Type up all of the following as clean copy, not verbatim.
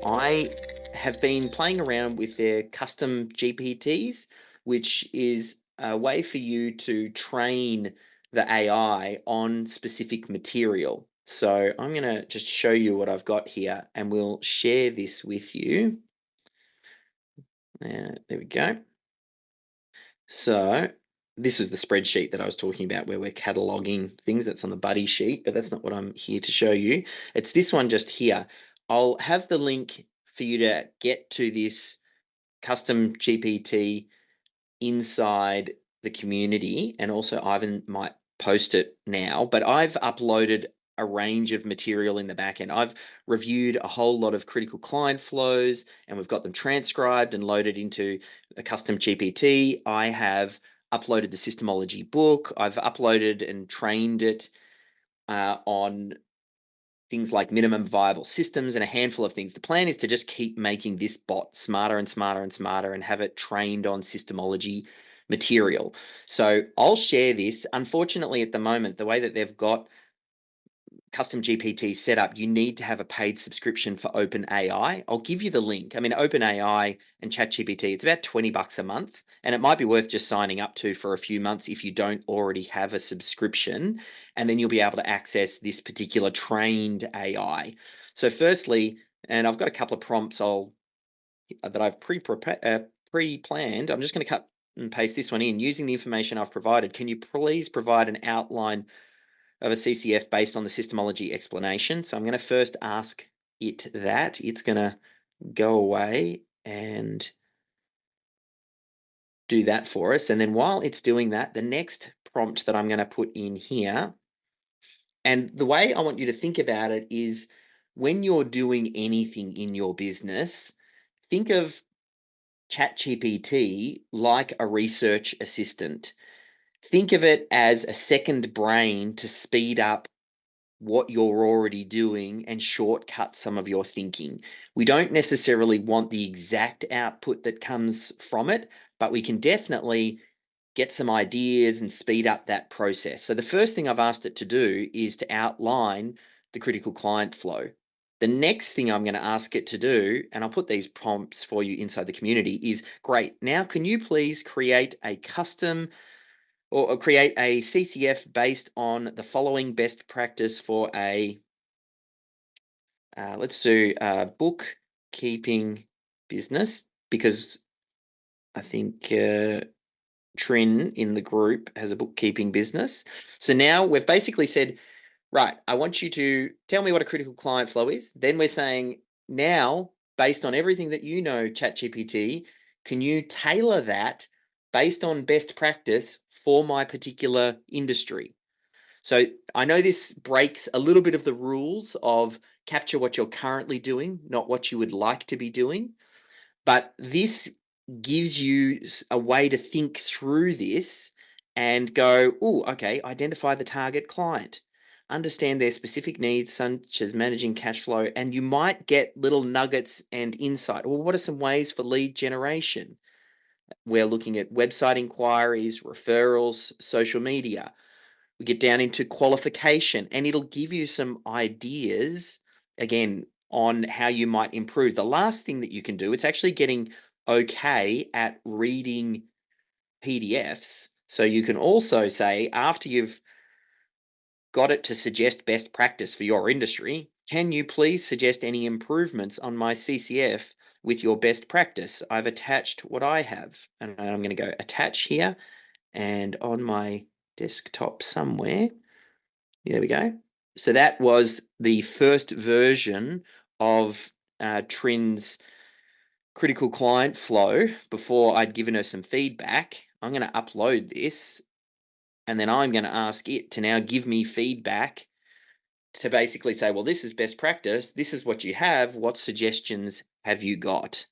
I have been playing around with their custom GPTs, which is a way for you to train the AI on specific material. So I'm going to just show you what I've got here and we'll share this with you. There we go. So this was the spreadsheet that I was talking about where we're cataloging things. That's on the buddy sheet, but that's not what I'm here to show you. It's this one just here. I'll have the link for you to get to this custom GPT inside the community, and also Ivan might post it now, but I've uploaded a range of material in the back end. I've reviewed a whole lot of critical client flows and we've got them transcribed and loaded into a custom GPT. I have uploaded the SYSTEMology book. I've uploaded and trained it on things like minimum viable systems and a handful of things. The plan is to just keep making this bot smarter and smarter and smarter and have it trained on SYSTEMology material. So I'll share this. Unfortunately, at the moment, the way that they've got custom GPT set up, you need to have a paid subscription for OpenAI. I'll give you the link. I mean, OpenAI and ChatGPT, it's about $20 a month, and it might be worth just signing up to for a few months if you don't already have a subscription, and then you'll be able to access this particular trained AI. So firstly, and I've got a couple of prompts that I've pre-planned. I'm just going to cut and paste this one in. Using the information I've provided, can you please provide an outline of a CCF based on the systemology explanation? So I'm going to first ask it that. It's going to go away and do that for us. And then while it's doing that, the next prompt that I'm going to put in here, and the way I want you to think about it is when you're doing anything in your business, think of ChatGPT like a research assistant. Think of it as a second brain to speed up what you're already doing and shortcut some of your thinking. We don't necessarily want the exact output that comes from it, but we can definitely get some ideas and speed up that process. So the first thing I've asked it to do is to outline the critical client flow. The next thing I'm going to ask it to do, and I'll put these prompts for you inside the community, is great. Now, can you please create a custom or create a CCF based on the following best practice for a, let's do a bookkeeping business, because I think Trin in the group has a bookkeeping business. So now we've basically said, right, I want you to tell me what a critical client flow is. Then we're saying, now, based on everything that you know, ChatGPT, can you tailor that based on best practice for my particular industry? So I know this breaks a little bit of the rules of capture what you're currently doing, not what you would like to be doing. But this gives you a way to think through this and go, oh, okay, identify the target client, understand their specific needs, such as managing cash flow, and you might get little nuggets and insight. Well, what are some ways for lead generation? We're looking at website inquiries, referrals, social media. We get down into qualification, and it'll give you some ideas, again, on how you might improve. The last thing that you can do, it's actually getting okay at reading PDFs. So you can also say, after you've got it to suggest best practice for your industry, can you please suggest any improvements on my CCF with your best practice? I've attached what I have, and I'm going to go attach here, and on my desktop somewhere, there we go. So that was the first version of Trin's critical client flow before I'd given her some feedback. I'm going to upload this, and then I'm going to ask it to now give me feedback to basically say, well, this is best practice. This is what you have. What suggestions have you got?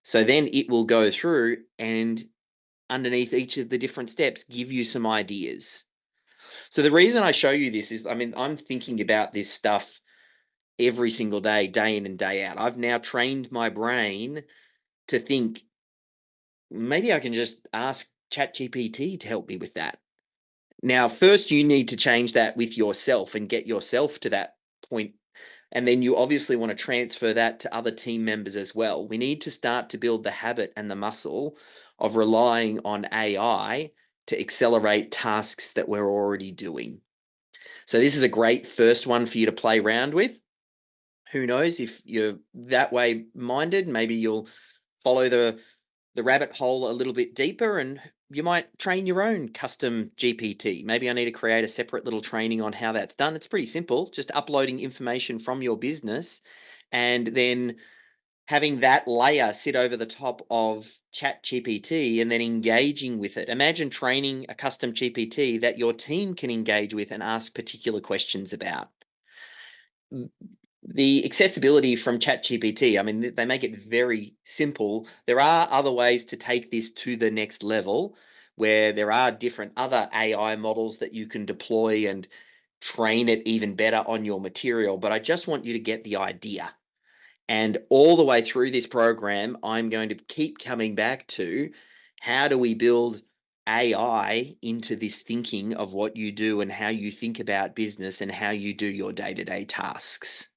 So then it will go through and underneath each of the different steps, give you some ideas. So the reason I show you this is, I mean, I'm thinking about this stuff every single day, day in and day out. I've now trained my brain to think, maybe I can just ask ChatGPT to help me with that. Now, first you need to change that with yourself and get yourself to that point And then you obviously want to transfer that to other team members as well. We need to start to build the habit and the muscle of relying on AI to accelerate tasks that we're already doing. So this is a great first one for you to play around with. Who knows, if you're that way minded, maybe you'll follow the rabbit hole a little bit deeper, and you might train your own custom GPT. Maybe I need to create a separate little training on how that's done. It's pretty simple, just uploading information from your business and then having that layer sit over the top of ChatGPT and then engaging with it. Imagine training a custom GPT that your team can engage with and ask particular questions about. The accessibility from ChatGPT, I mean, they make it very simple. There are other ways to take this to the next level where there are different other AI models that you can deploy and train it even better on your material. But I just want you to get the idea. And all the way through this program, I'm going to keep coming back to how do we build AI into this thinking of what you do and how you think about business and how you do your day-to-day tasks.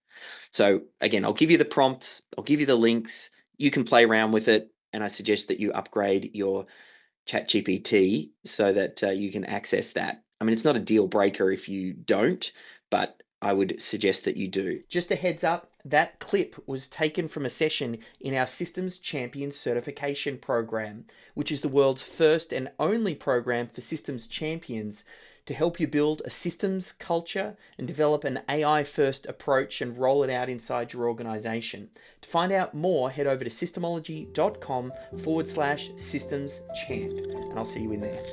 So again, I'll give you the prompts, I'll give you the links, you can play around with it, and I suggest that you upgrade your ChatGPT so that you can access that. I mean, it's not a deal breaker if you don't, but I would suggest that you do. Just a heads up, that clip was taken from a session in our Systems Champions certification program, which is the world's first and only program for systems champions to help you build a systems culture and develop an AI-first approach and roll it out inside your organization. To find out more, head over to systemology.com/systems champ, and I'll see you in there.